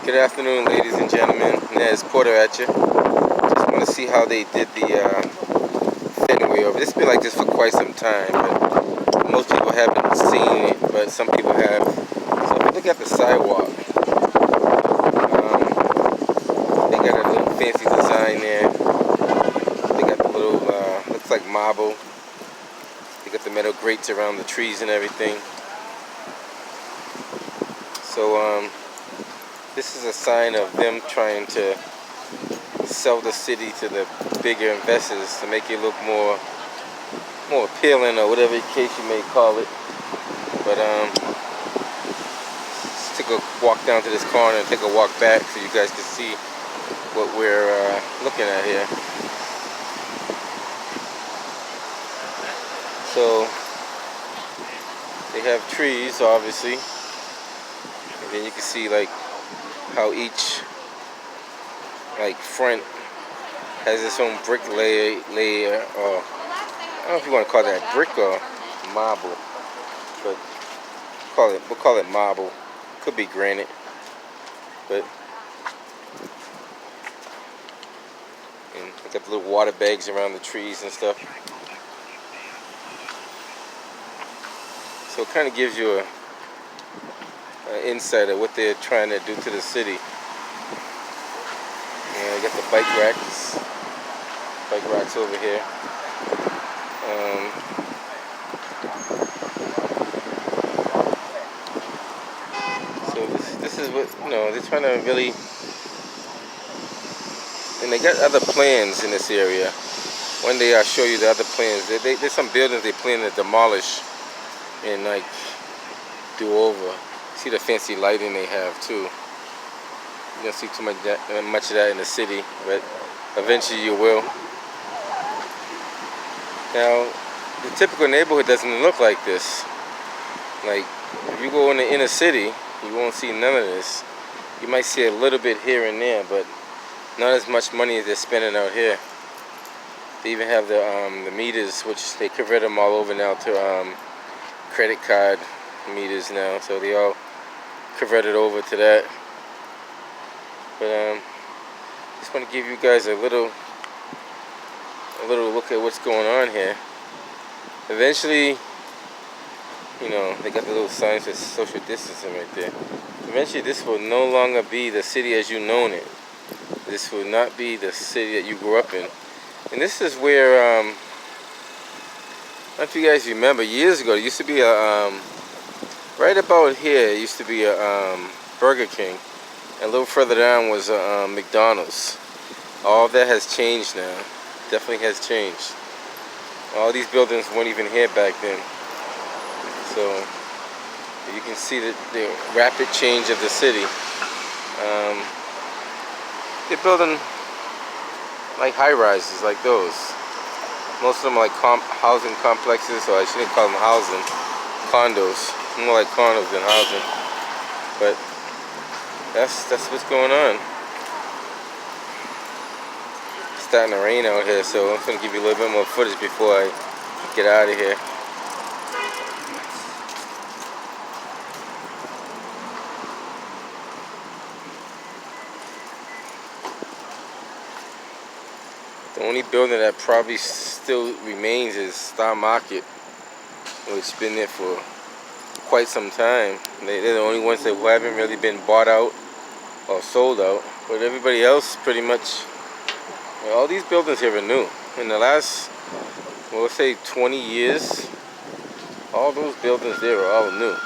Good afternoon, ladies and gentlemen. Nez Porter at you. Just want to see how they did the Fenway over. It's been like this for quite some time, but most people haven't seen it, but some people have. So if you look at the sidewalk, they got a little fancy design there. They got the little, looks like marble. They got the metal grates around the trees and everything. So, this is a sign of them trying to sell the city to the bigger investors to make it look more appealing, or whatever case you may call it. But let's take a walk down to this corner and take a walk back so you guys can see what we're looking at here. So they have trees, obviously, and then you can see like how each front has its own brick layer, or I don't know if you want to call that brick or marble, but we'll call it marble. Could be granite, but and we got the little water bags around the trees and stuff. So it kind of gives you an insight of what they're trying to do to the city. And I got the bike racks over here. So this is what, they're trying to really, and they got other plans in this area. One day I'll show you the other plans. There's some buildings they plan to demolish and like do over. See the fancy lighting they have too. You don't see too much of that in the city, but eventually you will. Now, the typical neighborhood doesn't look like this. Like, if you go in the inner city, you won't see none of this. You might see a little bit here and there, but not as much money as they're spending out here. They even have the meters, which they convert them all over now to credit card meters now, so they all converted over to that. But just want to give you guys a little look at what's going on here. Eventually, they got the little signs for social distancing right there. Eventually this will no longer be the city as you known it. This will not be the city that you grew up in. And this is where I don't know if you guys remember, years ago there used to be a right about here, it used to be a Burger King, and a little further down was a McDonald's. All that has changed now. Definitely has changed. All these buildings weren't even here back then. So you can see the rapid change of the city. They're building like high-rises like those. Most of them are like housing complexes, or I shouldn't call them housing, condos. More like condos than housing. But that's what's going on. It's starting to rain out here, so I'm going to give you a little bit more footage before I get out of here. The only building that probably still remains is Star Market, which has been there for quite some time. They're the only ones that haven't really been bought out or sold out. But everybody else pretty much, all these buildings here are new. In the last, we'll say 20 years, all those buildings there are all new.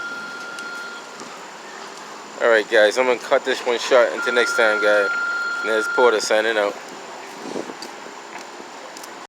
Alright guys, I'm going to cut this one short. Until next time guys, Nez Porter signing out.